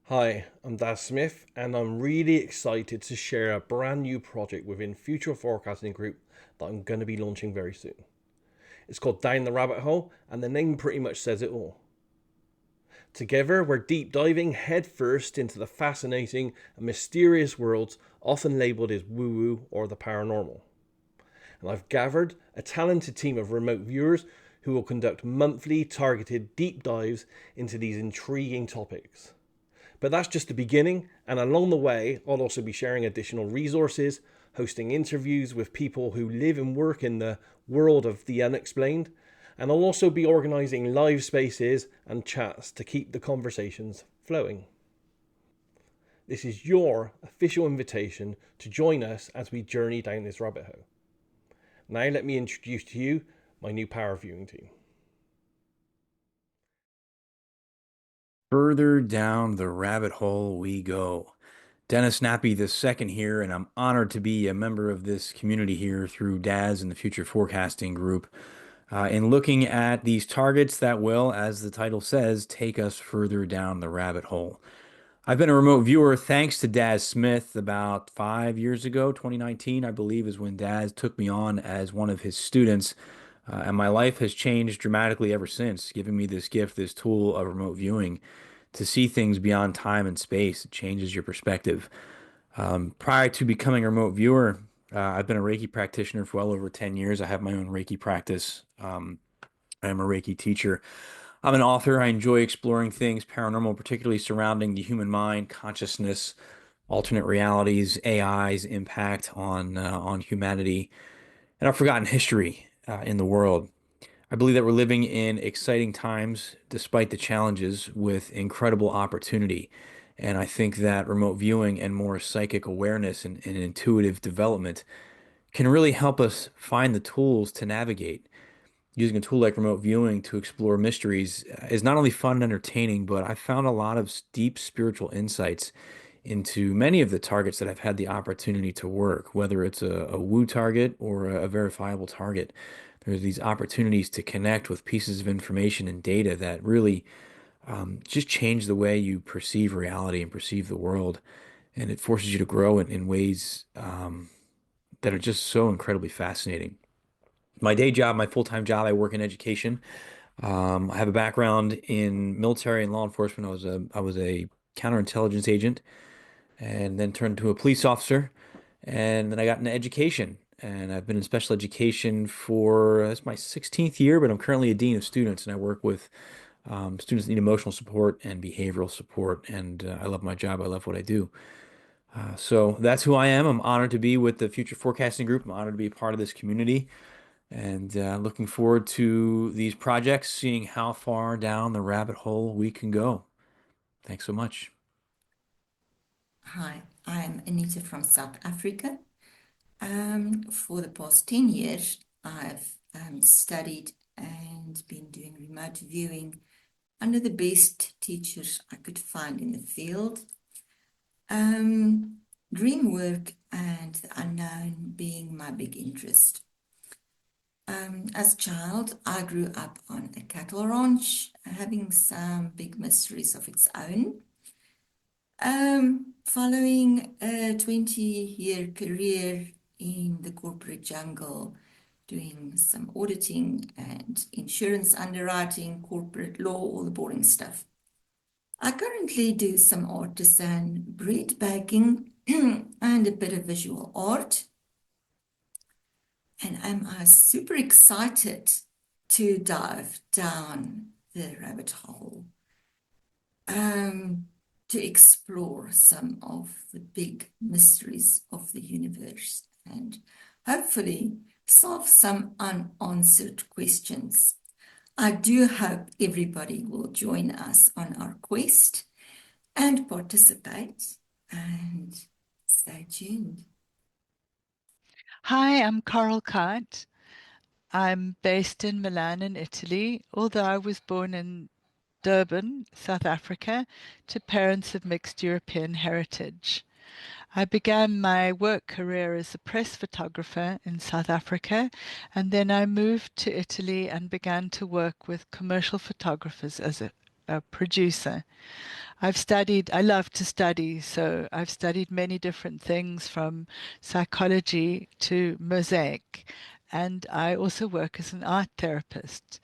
Hi, I'm Daz Smith, and I'm really excited to share a brand new project within Future Forecasting Group that I'm going to be launching very soon. It's called Down the Rabbit Hole, and the name pretty much says it all. Together, we're deep diving headfirst into the fascinating and mysterious worlds often labelled as woo woo or the paranormal. And I've gathered a talented team of remote viewers who will conduct monthly targeted deep dives into these intriguing topics. But that's just the beginning, and along the way, I'll also be sharing additional resources, hosting interviews with people who live and work in the world of the unexplained, and I'll also be organising live spaces and chats to keep the conversations flowing. This is your official invitation to join us as we journey down this rabbit hole. Now, let me introduce to you my new power viewing team. Further down the rabbit hole we go. Dennis Nappy the second here, and I'm honored to be a member of this community here through DAS and the Future Forecasting Group. In looking at these targets that will, as the title says, take us further down the rabbit hole. I've been a remote viewer thanks to Daz Smith about 5 years ago. 2019, I believe, is when Daz took me on as one of his students. And my life has changed dramatically ever since, giving me this gift, this tool of remote viewing to see things beyond time and space. It changes your perspective. Prior to becoming a remote viewer, I've been a Reiki practitioner for well over 10 years. I have my own Reiki practice. I am a Reiki teacher. I'm an author. I enjoy exploring things paranormal, particularly surrounding the human mind, consciousness, alternate realities, AI's impact on humanity, and our forgotten history in the world. I believe that we're living in exciting times despite the challenges with incredible opportunity. And I think that remote viewing and more psychic awareness and intuitive development can really help us find the tools to navigate. Using a tool like remote viewing to explore mysteries is not only fun and entertaining, but I found a lot of deep spiritual insights into many of the targets that I've had the opportunity to work, whether it's a woo target or a verifiable target. There's these opportunities to connect with pieces of information and data that really just change the way you perceive reality and perceive the world. And it forces you to grow in ways that are just so incredibly fascinating. My day job, my full-time job, I work in education. I have a background in military and law enforcement. I was a counterintelligence agent and then turned to a police officer. And then I got into education. And I've been in special education for, that's my 16th year, but I'm currently a dean of students and I work with students that need emotional support and behavioral support. And I love my job. I love what I do. So that's who I am. I'm honored to be with the Future Forecasting Group. I'm honored to be a part of this community and looking forward to these projects, seeing how far down the rabbit hole we can go. Thanks so much. Hi, I'm Anita from South Africa. For the past 10 years, I've studied and been doing remote viewing under the best teachers I could find in the field. Dream work and the unknown being my big interest. As a child, I grew up on a cattle ranch, having some big mysteries of its own. Following a 20-year career in the corporate jungle, doing some auditing and insurance underwriting, corporate law, all the boring stuff. I currently do some artisan bread baking and a bit of visual art. And I'm super excited to dive down the rabbit hole to explore some of the big mysteries of the universe and hopefully solve some unanswered questions. I do hope everybody will join us on our quest and participate and stay tuned. Hi, I'm Coral Kite. I'm based in Milan in Italy, although I was born in Durban, South Africa, to parents of mixed European heritage. I began my work career as a press photographer in South Africa, and then I moved to Italy and began to work with commercial photographers a producer. I love to study, so I've studied many different things from psychology to mosaic, and I also work as an art therapist.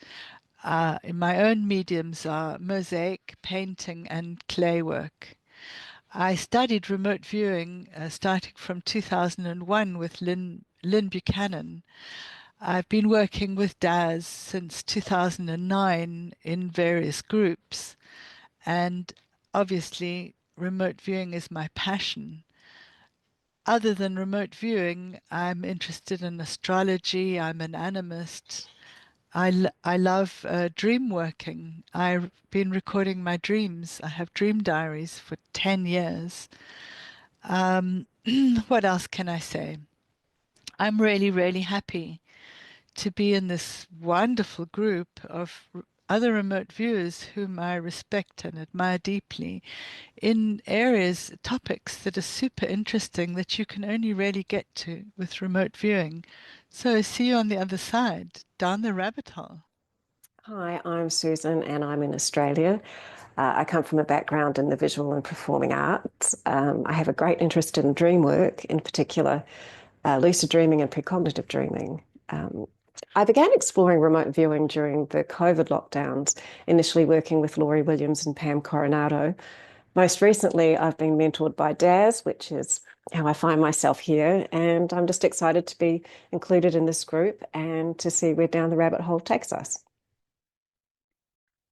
In my own mediums are mosaic, painting, and clay work. I studied remote viewing starting from 2001 with Lynn Buchanan. I've been working with DAS since 2009 in various groups, and obviously, remote viewing is my passion. Other than remote viewing, I'm interested in astrology, I'm an animist. I love dream working. I've been recording my dreams. I have dream diaries for 10 years. Um, what else can I say? I'm really, really happy to be in this wonderful group of other remote viewers whom I respect and admire deeply in areas, topics that are super interesting that you can only really get to with remote viewing. So see you on the other side, down the rabbit hole. Hi, I'm Susan and I'm in Australia. I come from a background in the visual and performing arts. I have a great interest in dream work, in particular lucid dreaming and precognitive dreaming. I began exploring remote viewing during the COVID lockdowns, initially working with Laurie Williams and Pam Coronado. Most recently, I've been mentored by Daz, which is how I find myself here, and I'm just excited to be included in this group and to see where down the rabbit hole takes us.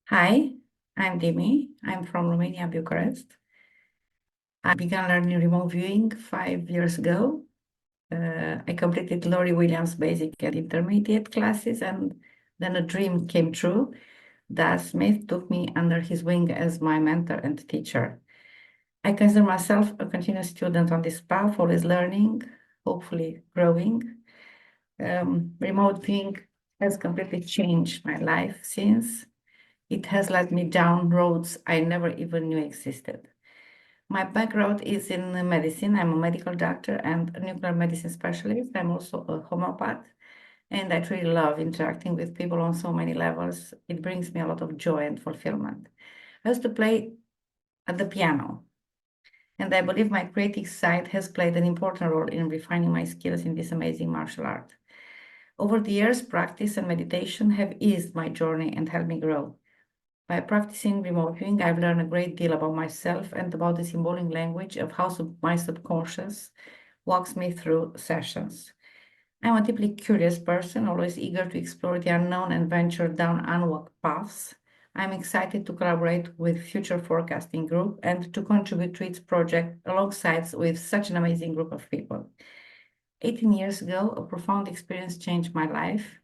Hi, I'm Dimi. I'm from Romania, Bucharest. I began learning remote viewing 5 years ago. I completed Laurie Williams' basic and intermediate classes, and then a dream came true. Daz Smith took me under his wing as my mentor and teacher. I consider myself a continuous student on this path, always learning, hopefully growing. Remote viewing has completely changed my life since. It has led me down roads I never even knew existed. My background is in medicine. I'm a medical doctor and a nuclear medicine specialist. I'm also a homeopath, and I truly love interacting with people on so many levels. It brings me a lot of joy and fulfillment. I used to play at the piano, and I believe my creative side has played an important role in refining my skills in this amazing martial art. Over the years, practice and meditation have eased my journey and helped me grow. By practicing remote viewing, I've learned a great deal about myself and about the symbolic language of how my subconscious walks me through sessions. I'm a deeply curious person, always eager to explore the unknown and venture down unwalked paths. I'm excited to collaborate with Future Forecasting Group and to contribute to its project alongside with such an amazing group of people. 18 years ago, a profound experience changed my life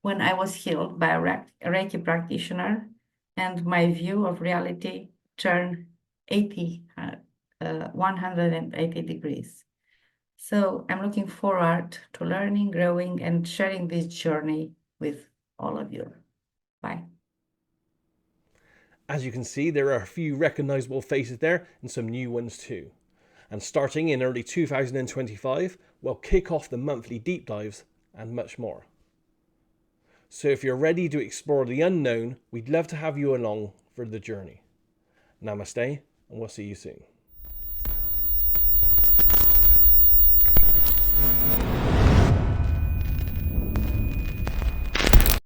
when I was healed by a Reiki practitioner and my view of reality turned 180 degrees. So I'm looking forward to learning, growing, and sharing this journey with all of you. Bye. As you can see, there are a few recognisable faces there and some new ones too. And starting in early 2025, we'll kick off the monthly deep dives and much more. So if you're ready to explore the unknown, we'd love to have you along for the journey. Namaste, and we'll see you soon.